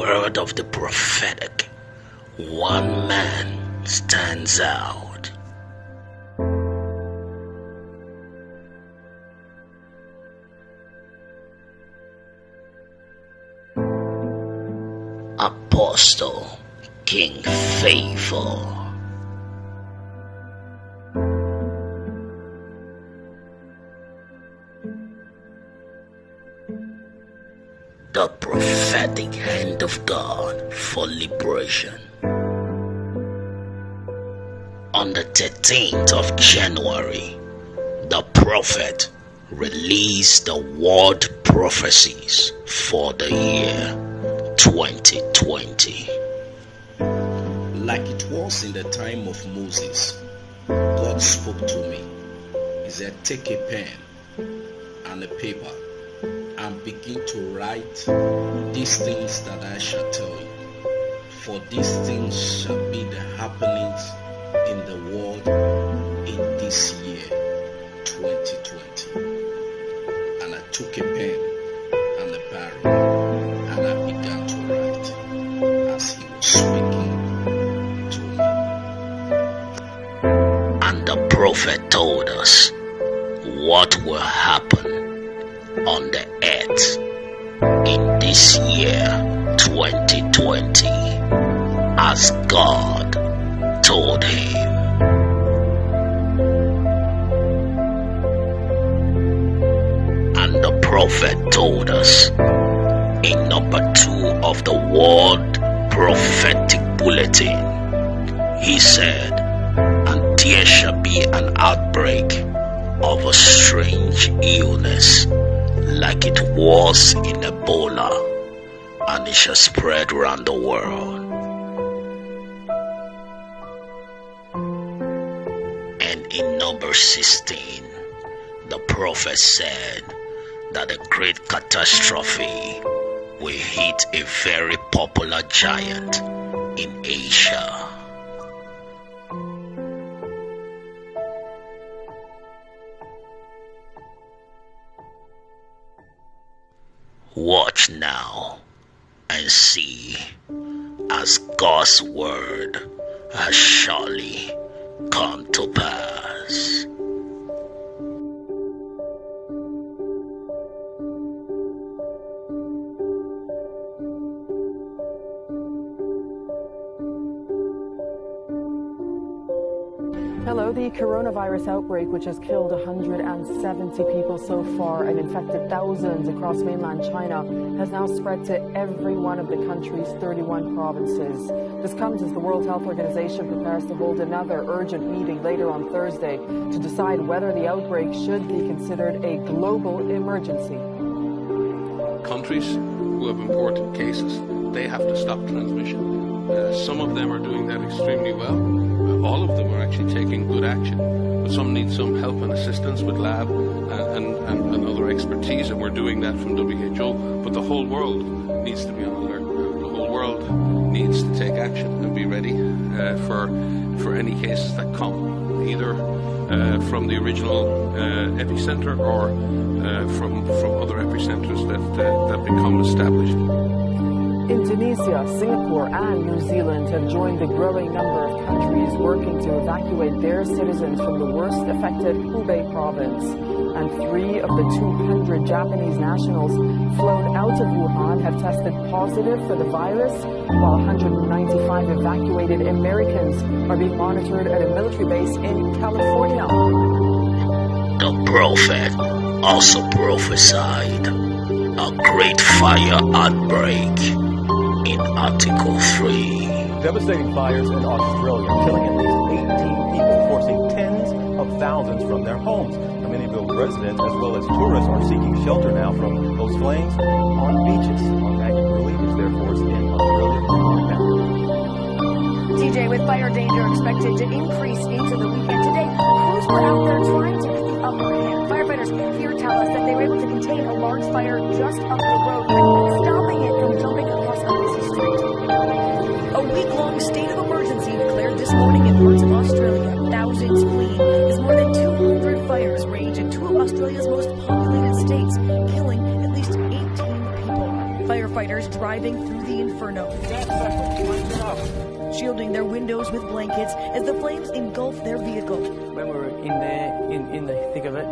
word of the prophetic, one man stands out. Apostle King Faithful. The prophetic hand of God for liberation. On the 13th of January, the prophet released the word prophecies for the year 2020. Like it was in the time of Moses, God spoke to me. He said, take a pen and a paper and begin to write these things that I shall tell you. For these things shall be the happenings in the world in this year, 2020. And I took a pen and a barrel and I began to write as he was speaking to me. And the prophet told us what will happen on the earth in this year 2020 as God told him. And the prophet told us in number 2 of the World Prophetic Bulletin, he said, and there shall be an outbreak of a strange illness like it was in Ebola, and it shall spread around the world. And in number 16, the prophet said that a great catastrophe will hit a very popular giant in Asia. Watch now and see as God's word has surely come to pass. Hello. The coronavirus outbreak, which has killed 170 people so far and infected thousands across mainland China, has now spread to every one of the country's 31 provinces. This comes as the World Health Organization prepares to hold another urgent meeting later on Thursday to decide whether the outbreak should be considered a global emergency. Countries who have important cases, they have to stop transmission. Some of them are doing that extremely well. All of them are actually taking good action, but some need some help and assistance with lab and other expertise, and we're doing that from WHO. But the whole world needs to be on alert. The whole world needs to take action and be ready for any cases that come, either from the original epicenter or from other epicenters that become established. Indonesia, Singapore and New Zealand have joined the growing number of countries working to evacuate their citizens from the worst affected Hubei province. And 3 of the 200 Japanese nationals flown out of Wuhan have tested positive for the virus, while 195 evacuated Americans are being monitored at a military base in California. The prophet also prophesied a great fire outbreak in Article 3. Devastating fires in Australia, killing at least 18 people, forcing tens of thousands from their homes. Now, many of those residents, as well as tourists, are seeking shelter now from those flames on beaches. Maggie Burley is their force in Australia. TJ, with fire danger expected to increase into the weekend today, crews were out there trying to get the upper hand. Firefighters here tell us that they were able to contain a large fire just up the road, stopping it from jumping across a busy street. A week-long state of emergency declared this morning in parts of Australia. Thousands fleeing as more than 200 fires rage in 2 of Australia's most populated states, killing at least 18 people. Firefighters firefighters driving through the inferno, shielding their windows with blankets as the flames engulf their vehicle. When we were in there, in the thick of it,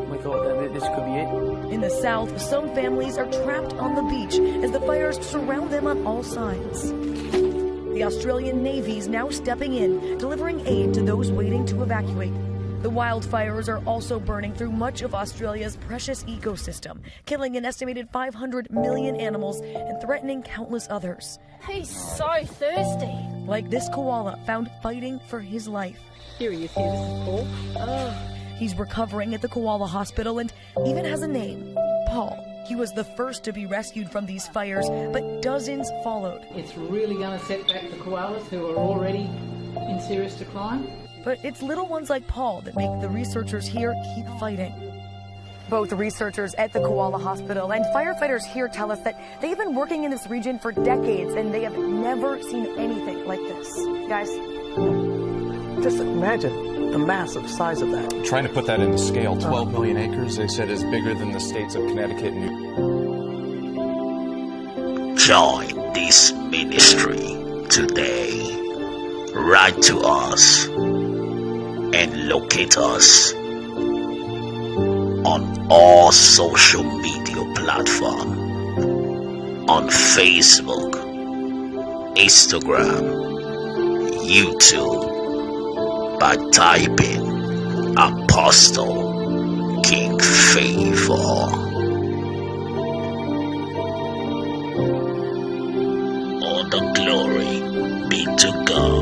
we thought that this could be it. In the south, some families are trapped on the beach as the fires surround them on all sides. The Australian Navy is now stepping in, delivering aid to those waiting to evacuate. The wildfires are also burning through much of Australia's precious ecosystem, killing an estimated 500 million animals and threatening countless others. He's so thirsty. Like this koala found fighting for his life. Here he is, here, this is Paul. He's recovering at the koala hospital and even has a name, Paul. He was the first to be rescued from these fires, but dozens followed. It's really going to set back the koalas who are already in serious decline. But it's little ones like Paul that make the researchers here keep fighting. Both researchers at the koala hospital and firefighters here tell us that they've been working in this region for decades and they have never seen anything like this. Guys, Just imagine the massive size of that. Trying to put that into scale, 12 million acres, they said, is bigger than the states of Connecticut and New. Join this ministry today. Write to us and locate us on all social media platforms, on Facebook, Instagram, YouTube, by typing Apostle King Favor. All the glory be to God.